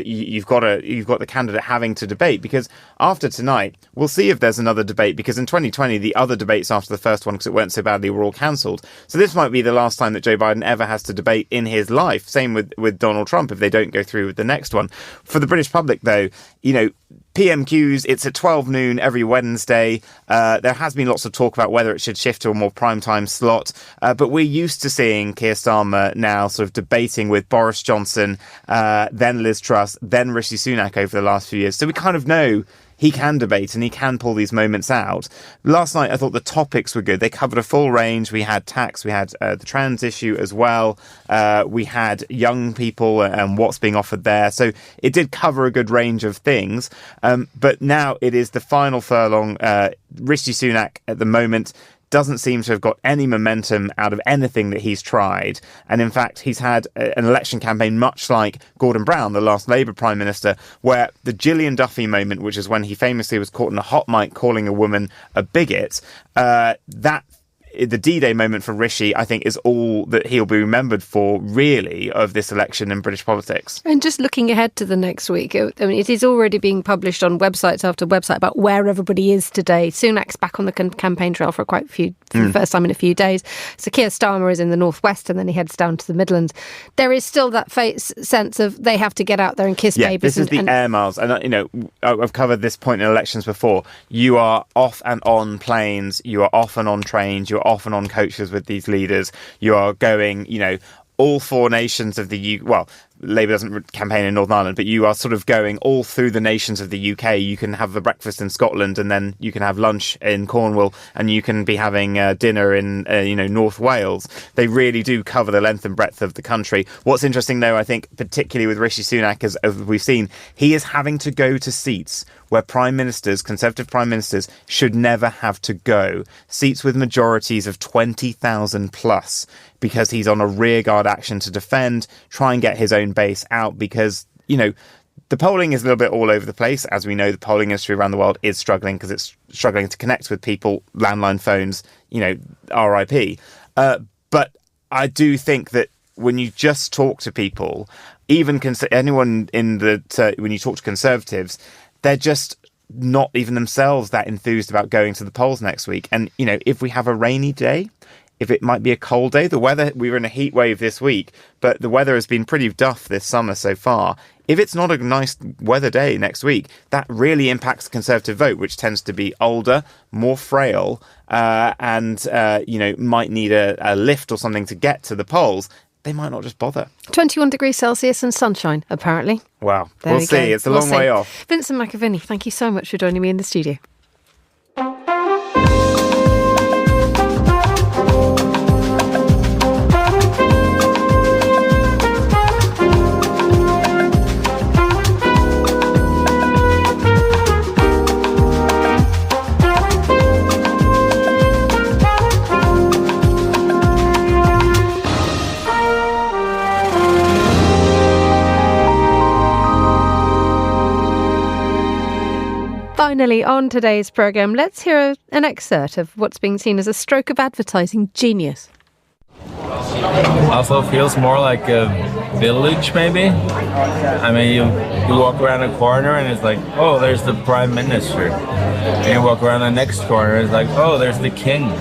you've got the candidate having to debate, because after tonight, we'll see if there's another debate, because in 2020, the other debates after the first one, because it went so badly, were all cancelled. So this might be the last time that Joe Biden ever has to debate in his life. Same with Donald Trump if they don't go through with the next one. For the British public, though, PMQs, it's at 12 noon every Wednesday. There has been lots of talk about whether it should shift to a more primetime slot. But we're used to seeing Keir Starmer now sort of debating with Boris Johnson, then Liz Truss, then Rishi Sunak over the last few years. So we kind of know he can debate and he can pull these moments out. Last night, I thought the topics were good. They covered a full range. We had tax, we had the trans issue as well. We had young people and what's being offered there. So it did cover a good range of things. But now it is the final furlong. Rishi Sunak at the moment doesn't seem to have got any momentum out of anything that he's tried. And in fact, he's had an election campaign much like Gordon Brown, the last Labour Prime Minister, where the Gillian Duffy moment, which is when he famously was caught in a hot mic calling a woman a bigot, the D-Day moment for Rishi, I think, is all that he'll be remembered for, really, of this election in British politics. And just looking ahead to the next week, I mean, it is already being published on websites after website about where everybody is today. Sunak's back on the campaign trail for for the first time in a few days. So Keir Starmer is in the northwest, and then he heads down to the Midlands. There is still that sense of they have to get out there and kiss babies. This is the air miles. And, I've covered this point in elections before. You are off and on planes. You are off and on trains. You're off and on coaches with these leaders. You are going, all four nations of the UK. Well, Labour doesn't campaign in Northern Ireland, but you are sort of going all through the nations of the UK. You can have the breakfast in Scotland, and then you can have lunch in Cornwall, and you can be having dinner in North Wales. They really do cover the length and breadth of the country. What's interesting, though, I think, particularly with Rishi Sunak, as we've seen, he is having to go to seats where Conservative prime ministers, should never have to go. Seats with majorities of 20,000 plus, because he's on a rearguard action to defend, try and get his own base out, because, the polling is a little bit all over the place. As we know, the polling industry around the world is struggling because it's struggling to connect with people, landline phones, RIP. But I do think that when you just talk to people, even anyone when you talk to Conservatives, they're just not even themselves that enthused about going to the polls next week. And, if we have a rainy day, if it might be a cold day, the weather, we were in a heat wave this week, but the weather has been pretty duff this summer so far. If it's not a nice weather day next week, that really impacts the Conservative vote, which tends to be older, more frail, and might need a lift or something to get to the polls. They might not just bother. 21 degrees Celsius and sunshine, apparently. Wow. We'll see. It's a long way off. Vincent McAviney, thank you so much for joining me in the studio. Finally, on today's programme, let's hear an excerpt of what's being seen as a stroke of advertising genius. Oslo feels more like a village, maybe. I mean, you walk around a corner and it's like, oh, there's the Prime Minister. And you walk around the next corner and it's like, oh, there's the King.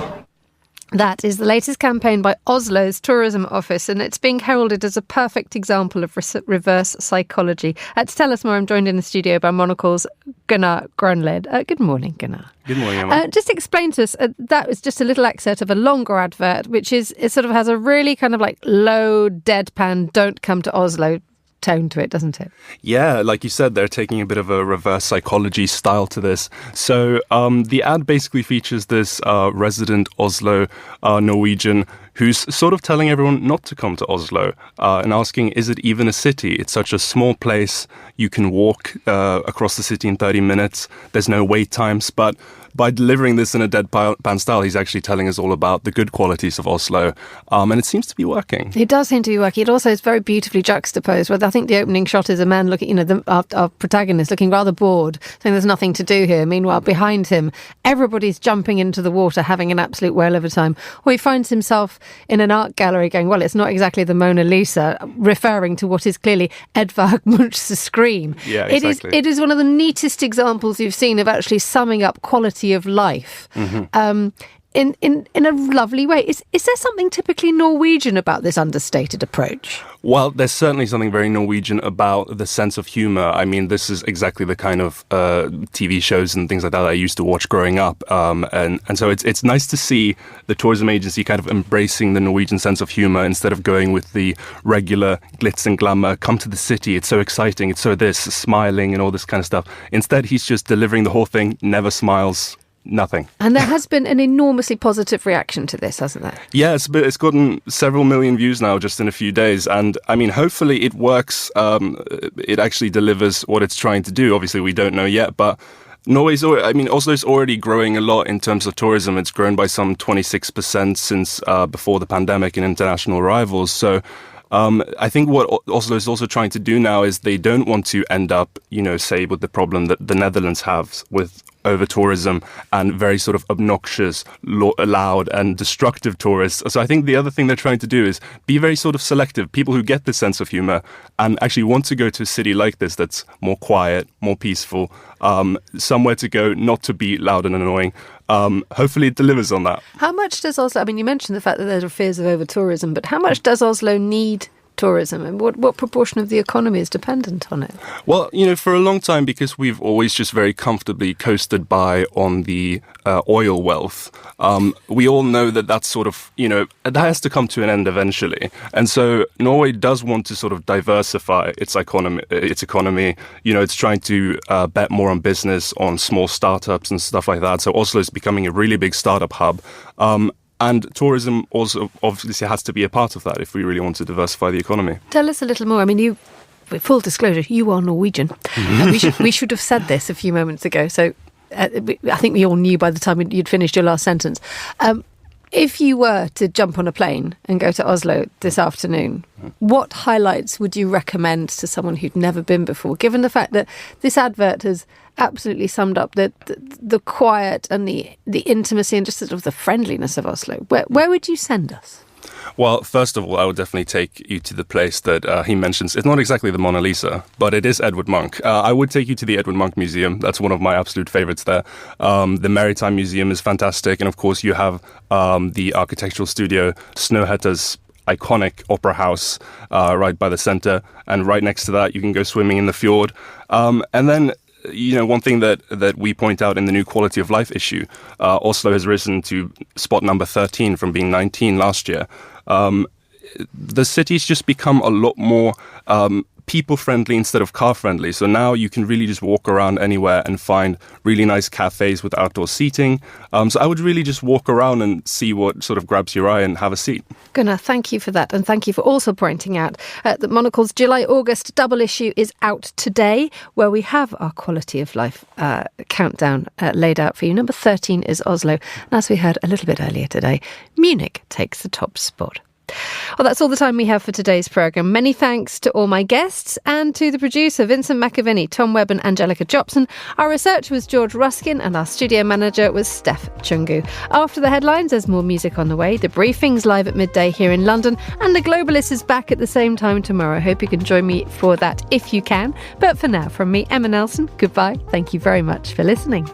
That is the latest campaign by Oslo's tourism office, and it's being heralded as a perfect example of reverse psychology. To tell us more, I'm joined in the studio by Monocle's Gunnar Grönlid. Good morning, Gunnar. Good morning, Emma. Just explain to us, that was just a little excerpt of a longer advert, which it sort of has a really kind of like low, deadpan, don't come to Oslo tone to it, doesn't it? Yeah, like you said, they're taking a bit of a reverse psychology style to this. So the ad basically features this resident Oslo Norwegian who's sort of telling everyone not to come to Oslo and asking, is it even a city? It's such a small place. You can walk across the city in 30 minutes. There's no wait times. But by delivering this in a deadpan style, he's actually telling us all about the good qualities of Oslo. And it seems to be working. It does seem to be working. It also is very beautifully juxtaposed. Where I think the opening shot is a man looking, our protagonist looking rather bored, saying there's nothing to do here. Meanwhile, behind him, everybody's jumping into the water, having an absolute whale of a time. Or he finds himself in an art gallery going, well, it's not exactly the Mona Lisa, referring to what is clearly Edvard Munch's Scream. Yeah, exactly. It is one of the neatest examples you've seen of actually summing up quality of life. Mm-hmm. In a lovely way. Is there something typically Norwegian about this understated approach? Well, there's certainly something very Norwegian about the sense of humour. I mean, this is exactly the kind of TV shows and things like that I used to watch growing up. And so it's nice to see the tourism agency kind of embracing the Norwegian sense of humour instead of going with the regular glitz and glamour. Come to the city, it's so exciting, it's so this, smiling and all this kind of stuff. Instead, he's just delivering the whole thing, never smiles. Nothing. And there has been an enormously positive reaction to this, hasn't there? Yeah, it's gotten several million views now just in a few days. And I mean, hopefully it works. It actually delivers what it's trying to do. Obviously, we don't know yet, but Oslo's already growing a lot in terms of tourism. It's grown by some 26% since before the pandemic in international arrivals. So I think what Oslo is also trying to do now is they don't want to end up, say, with the problem that the Netherlands have with over-tourism and very sort of obnoxious, loud and destructive tourists. So I think the other thing they're trying to do is be very sort of selective. People who get this sense of humour and actually want to go to a city like this that's more quiet, more peaceful, somewhere to go, not to be loud and annoying. Hopefully it delivers on that. How much does Oslo, I mean, you mentioned the fact that there are fears of over-tourism, but how much does Oslo need tourism, and what proportion of the economy is dependent on it? Well, for a long time, because we've always just very comfortably coasted by on the oil wealth, we all know that that's sort of, that has to come to an end eventually. And so Norway does want to sort of diversify its economy. It's trying to bet more on business, on small startups and stuff like that. So Oslo is becoming a really big startup hub. And tourism also obviously has to be a part of that if we really want to diversify the economy. Tell us a little more. I mean, full disclosure, you are Norwegian. We should have said this a few moments ago. So I think we all knew by the time you'd finished your last sentence. If you were to jump on a plane and go to Oslo this afternoon, what highlights would you recommend to someone who'd never been before, given the fact that this advert has absolutely summed up the quiet and the intimacy and just sort of the friendliness of Oslo? Where would you send us? Well, first of all, I would definitely take you to the place that he mentions. It's not exactly the Mona Lisa, but it is Edvard Munch. I would take you to the Edvard Munch Museum. That's one of my absolute favorites there. The Maritime Museum is fantastic. And of course, you have the architectural studio, Snøhetta's iconic opera house right by the center. And right next to that, you can go swimming in the fjord. And then one thing that we point out in the new quality of life issue, Oslo has risen to spot number 13 from being 19 last year. The city's just become a lot more people-friendly instead of car-friendly. So now you can really just walk around anywhere and find really nice cafes with outdoor seating. So I would really just walk around and see what sort of grabs your eye and have a seat. Gunnar, thank you for that. And thank you for also pointing out that Monocle's July-August double issue is out today, where we have our quality of life countdown laid out for you. Number 13 is Oslo. And as we heard a little bit earlier today, Munich takes the top spot. Well, that's all the time we have for today's programme. Many thanks to all my guests and to the producer, Vincent McAviney, Tom Webb and Angelica Jobson. Our researcher was George Ruskin and our studio manager was Steph Chungu. After the headlines, there's more music on the way. The briefing's live at midday here in London and the Globalist is back at the same time tomorrow. I hope you can join me for that if you can. But for now, from me, Emma Nelson, goodbye. Thank you very much for listening.